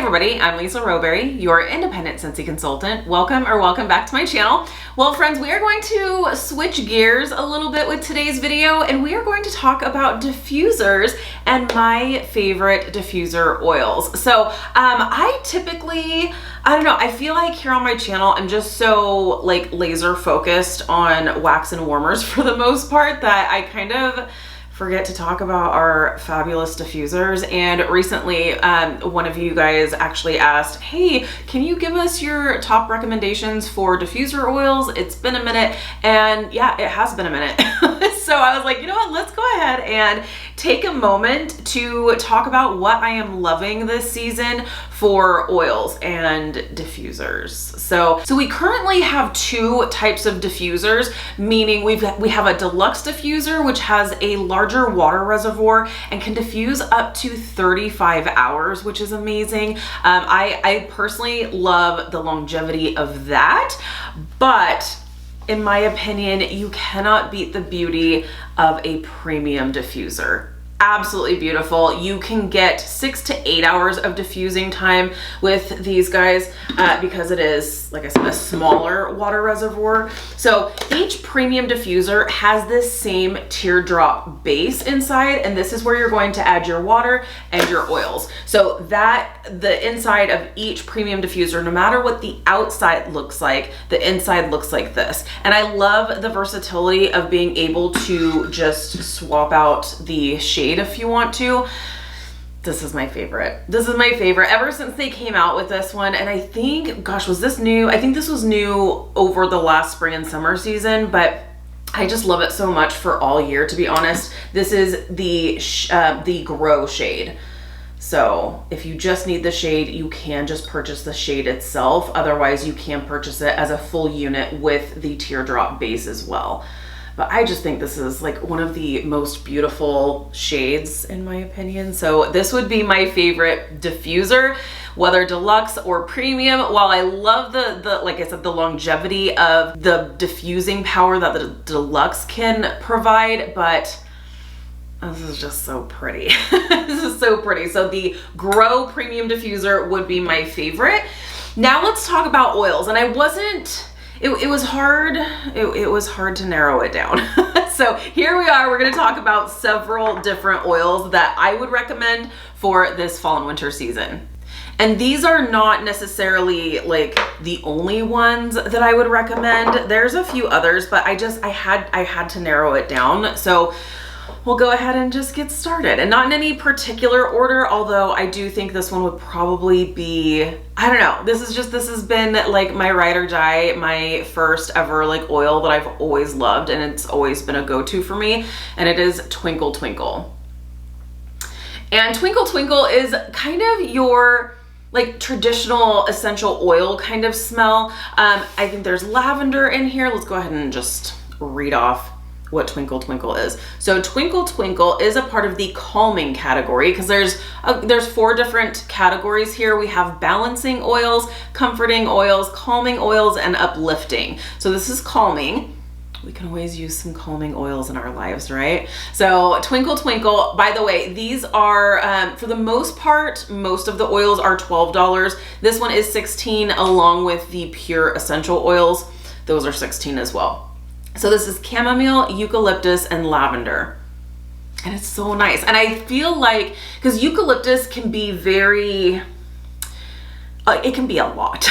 everybody, I'm Lisa Rowberry, your independent Scentsy consultant. Welcome back to my channel. Well friends, we are going to switch gears a little bit with today's video and we are going to talk about diffusers and my favorite diffuser oils. So I don't know, I feel like here on my channel I'm just so like laser focused on wax and warmers for the most part that I kind of forget to talk about our fabulous diffusers. And recently one of you guys actually asked, hey, can you give us your top recommendations for diffuser oils? It's been a minute. And yeah, it has been a minute. So I was like, you know what, let's go ahead and take a moment to talk about what I am loving this season for oils and diffusers. So we currently have two types of diffusers, meaning we have a deluxe diffuser, which has a larger water reservoir and can diffuse up to 35 hours, which is amazing. I personally love the longevity of that, but in my opinion, you cannot beat the beauty of a premium diffuser. Absolutely beautiful. You can get 6 to 8 hours of diffusing time with these guys because it is, like I said, a smaller water reservoir. So each premium diffuser has this same teardrop base inside, and this is where you're going to add your water and your oils. So that the inside of each premium diffuser, no matter what the outside looks like, the inside looks like this. And I love the versatility of being able to just swap out the shade if you want to. This is my favorite. This is my favorite ever since they came out with this one. And I think, gosh, was this new? I think this was new over the last spring and summer season, but I just love it so much for all year, to be honest. This is the Grow shade. So if you just need the shade, you can just purchase the shade itself. Otherwise, you can purchase it as a full unit with the teardrop base as well. But I just think this is like one of the most beautiful shades in my opinion. So this would be my favorite diffuser, whether deluxe or premium. While I love the like I said, the longevity of the diffusing power that the deluxe can provide, but this is just so pretty. This is so pretty. So the Grow Premium Diffuser would be my favorite. Now let's talk about oils. And it was hard to narrow it down. So here we are, we're gonna talk about several different oils that I would recommend for this fall and winter season. And these are not necessarily like the only ones that I would recommend. There's a few others, but I had to narrow it down. So we'll go ahead and just get started, and not in any particular order, although I do think this one would probably be, I don't know, this has been like my ride or die, my first ever like oil that I've always loved, and it's always been a go-to for me, and it is Twinkle Twinkle. And Twinkle Twinkle is kind of your like traditional essential oil kind of smell. I think there's lavender in here. Let's go ahead and just read off what Twinkle Twinkle is. So Twinkle Twinkle is a part of the calming category because there's 4 different categories here. We have balancing oils, comforting oils, calming oils, and uplifting. So this is calming. We can always use some calming oils in our lives, right? So Twinkle Twinkle, by the way, these are, for the most part, most of the oils are $12. This one is $16 along with the pure essential oils. Those are $16 as well. So this is chamomile, eucalyptus, and lavender. And it's so nice. And I feel like, because eucalyptus can be very, it can be a lot.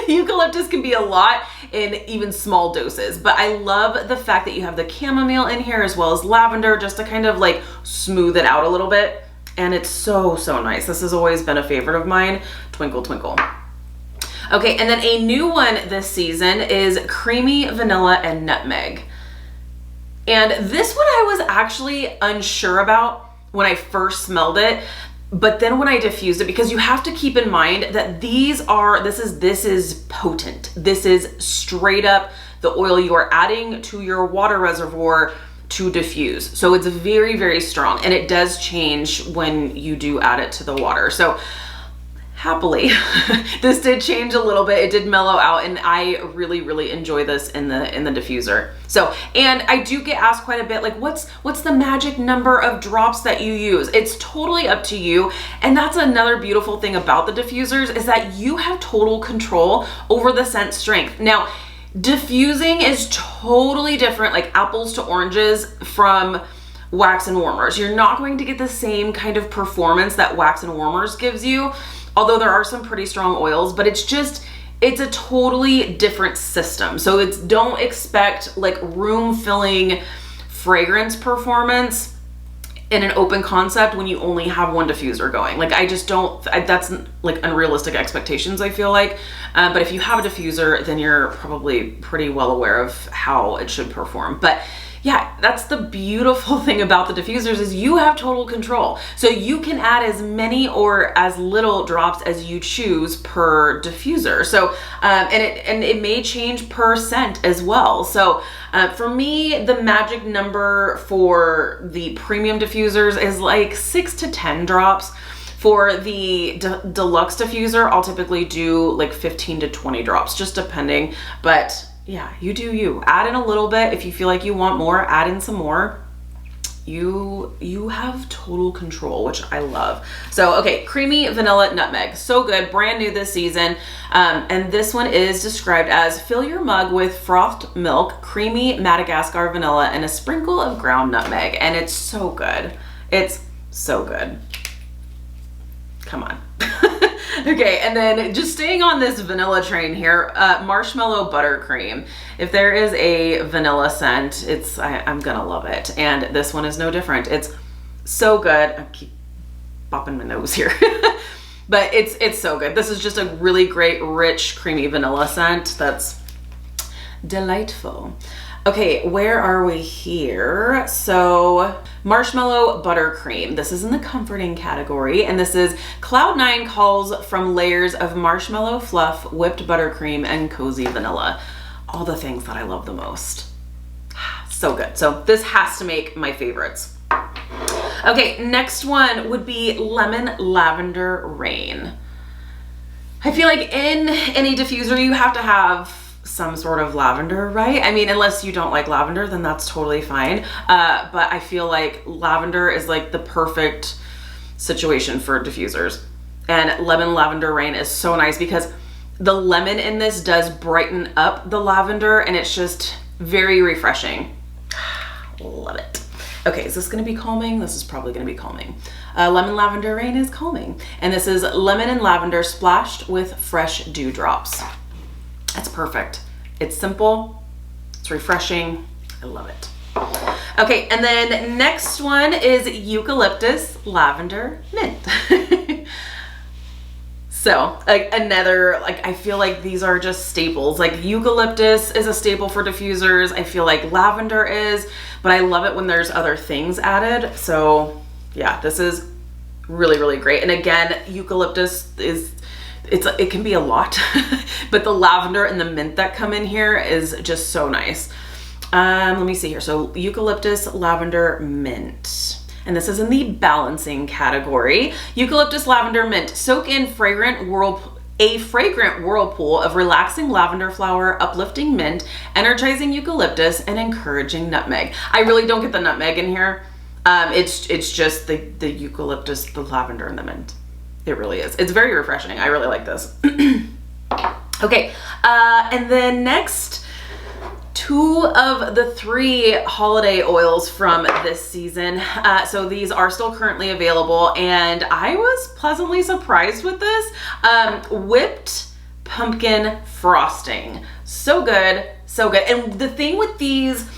Eucalyptus can be a lot in even small doses. But I love the fact that you have the chamomile in here as well as lavender, just to kind of like smooth it out a little bit. And it's so, so nice. This has always been a favorite of mine, Twinkle Twinkle. Okay, and then a new one this season is Creamy Vanilla and Nutmeg. And this one I was actually unsure about when I first smelled it, but then when I diffused it, because you have to keep in mind that this is potent. This is straight up the oil you are adding to your water reservoir to diffuse. So it's very, very strong, and it does change when you do add it to the water. So happily, this did change a little bit. It did mellow out, and I really, really enjoy this in the diffuser. So, and I do get asked quite a bit, like, what's the magic number of drops that you use? It's totally up to you. And that's another beautiful thing about the diffusers, is that you have total control over the scent strength. Now, diffusing is totally different, like apples to oranges, from wax and warmers. You're not going to get the same kind of performance that wax and warmers gives you, although there are some pretty strong oils, but it's a totally different system. So don't expect like room filling fragrance performance in an open concept when you only have one diffuser going. Like, I just don't, that's like unrealistic expectations, I feel like. But if you have a diffuser, then you're probably pretty well aware of how it should perform. But yeah, that's the beautiful thing about the diffusers, is you have total control. So you can add as many or as little drops as you choose per diffuser. So, and it may change per scent as well. So for me, the magic number for the premium diffusers is like 6 to 10 drops. For the deluxe diffuser, I'll typically do like 15 to 20 drops, just depending. But yeah, you do you. Add in a little bit. If you feel like you want more, add in some more. You have total control, which I love. So, okay, creamy vanilla nutmeg. So good, brand new this season. And this one is described as: fill your mug with frothed milk, creamy Madagascar vanilla, and a sprinkle of ground nutmeg. And it's so good. It's so good. Come on. Okay, and then just staying on this vanilla train here, marshmallow buttercream. If there is a vanilla scent, I'm gonna love it. And this one is no different. It's so good. I keep bopping my nose here. But it's so good. This is just a really great, rich, creamy vanilla scent that's delightful. Okay, where are we here? So, marshmallow buttercream. This is in the comforting category, and this is Cloud 9 calls from layers of marshmallow fluff, whipped buttercream, and cozy vanilla. All the things that I love the most. So good. So this has to make my favorites. Okay, next one would be lemon lavender rain. I feel like in any diffuser you have to have some sort of lavender, right? I mean, unless you don't like lavender, then that's totally fine. But I feel like lavender is like the perfect situation for diffusers. And lemon lavender rain is so nice because the lemon in this does brighten up the lavender, and it's just very refreshing. Love it. Okay, is this gonna be calming? This is probably gonna be calming. Lemon lavender rain is calming. And this is lemon and lavender splashed with fresh dewdrops. That's perfect. It's simple, it's refreshing, I love it. Okay, and then next one is eucalyptus lavender mint. So another, like, I feel like these are just staples. Like eucalyptus is a staple for diffusers. I feel like lavender is, but I love it when there's other things added. So yeah, this is really, really great. And again, eucalyptus it can be a lot, but the lavender and the mint that come in here is just so nice. Let me see here. So eucalyptus, lavender, mint. And this is in the balancing category. Eucalyptus, lavender, mint. Soak in a fragrant whirlpool of relaxing lavender flower, uplifting mint, energizing eucalyptus, and encouraging nutmeg. I really don't get the nutmeg in here. It's just the eucalyptus, the lavender, and the mint. It really is. It's very refreshing. I really like this. Okay, and then next, 2 of the 3 holiday oils from this season. So these are still currently available, and I was pleasantly surprised with this. Whipped pumpkin frosting. So good, so good. And the thing with these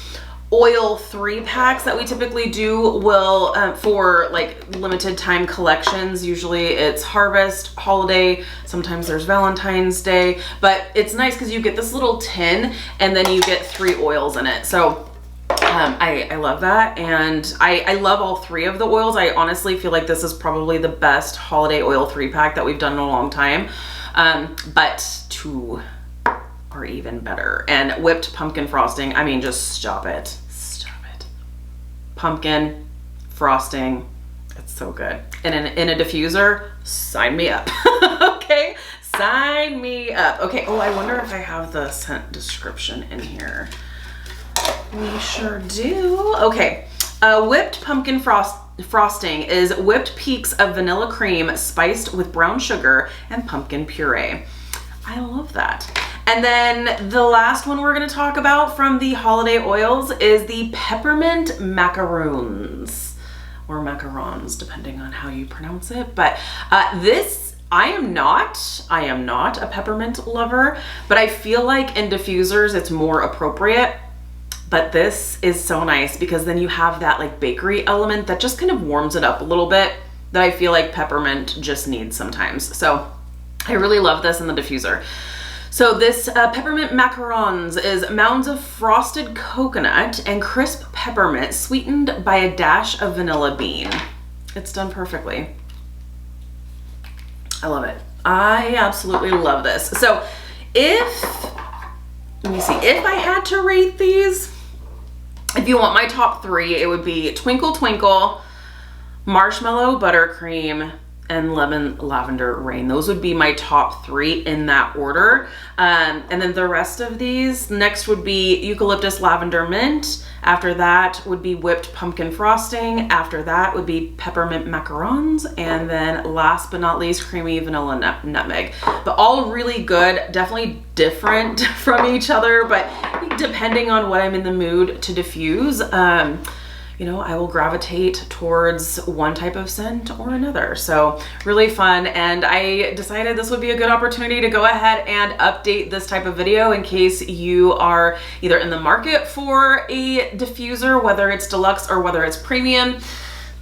oil 3-packs that we typically do will for like limited time collections, usually it's harvest, holiday, sometimes there's Valentine's Day, but it's nice because you get this little tin and then you get 3 oils in it. So I love that, and I love all 3 of the oils. I honestly feel like this is probably the best holiday oil 3-pack that we've done in a long time, but 2 are even better. And whipped pumpkin frosting, I mean, just stop it. Pumpkin frosting, It's so good. And in a diffuser, sign me up. Okay, sign me up. Okay, oh, I wonder if I have the scent description in here. We sure do. Okay, whipped pumpkin frosting is whipped peaks of vanilla cream spiced with brown sugar and pumpkin puree. I love that. And then the last one we're gonna talk about from the holiday oils is the peppermint macaroons, or macarons, depending on how you pronounce it. But this, I am not a peppermint lover, but I feel like in diffusers it's more appropriate. But this is so nice because then you have that like bakery element that just kind of warms it up a little bit that I feel like peppermint just needs sometimes. So I really love this in the diffuser. So this peppermint macarons is mounds of frosted coconut and crisp peppermint sweetened by a dash of vanilla bean. It's done perfectly. I love it. I absolutely love this. So let me see, if I had to rate these, if you want my top three, it would be Twinkle Twinkle, Marshmallow Buttercream, and Lemon Lavender Rain. Those would be my top three in that order. And then the rest of these, next would be Eucalyptus Lavender Mint. After that would be Whipped Pumpkin Frosting. After that would be Peppermint Macarons. And then last but not least, Creamy Vanilla Nutmeg. But all really good, definitely different from each other, but depending on what I'm in the mood to diffuse, you know, I will gravitate towards one type of scent or another. So really fun. And I decided this would be a good opportunity to go ahead and update this type of video in case you are either in the market for a diffuser, whether it's deluxe or whether it's premium.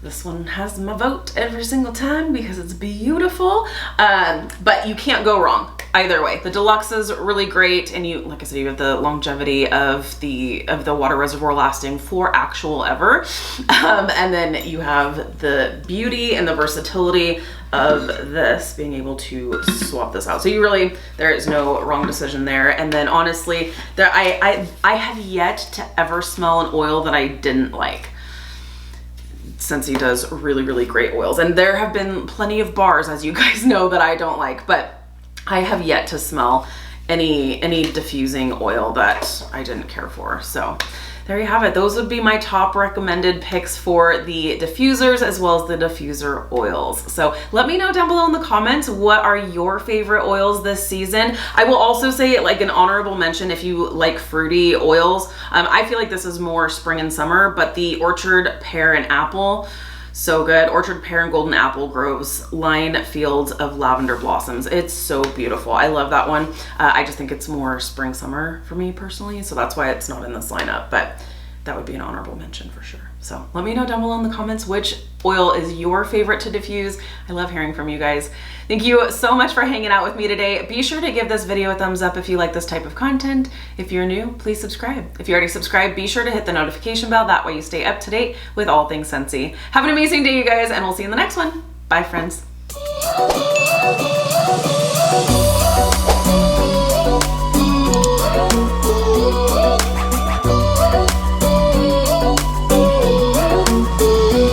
This one has my vote every single time because it's beautiful, but you can't go wrong either way. The deluxe is really great, and you, like I said, you have the longevity of the water reservoir lasting for actual ever, and then you have the beauty and the versatility of this being able to swap this out. So you really, there is no wrong decision there. And then honestly, I have yet to ever smell an oil that I didn't like. Scentsy does really, really great oils. And there have been plenty of bars, as you guys know, that I don't like, but I have yet to smell any diffusing oil that I didn't care for. So there you have it. Those would be my top recommended picks for the diffusers as well as the diffuser oils. So let me know down below in the comments, what are your favorite oils this season? I will also say, like, an honorable mention if you like fruity oils. I feel like this is more spring and summer, but the Orchard Pear and Apple, so good. Orchard Pear and Golden Apple Groves Line Fields of Lavender Blossoms. It's so beautiful. I love that one. I just think it's more spring summer for me personally, so that's why it's not in this lineup, but that would be an honorable mention for sure. So let me know down below in the comments which oil is your favorite to diffuse. I love hearing from you guys. Thank you so much for hanging out with me today. Be sure to give this video a thumbs up if you like this type of content. If you're new, please subscribe. If you already subscribed, be sure to hit the notification bell. That way you stay up to date with all things Scentsy. Have an amazing day, you guys, and we'll see you in the next one. Bye, friends.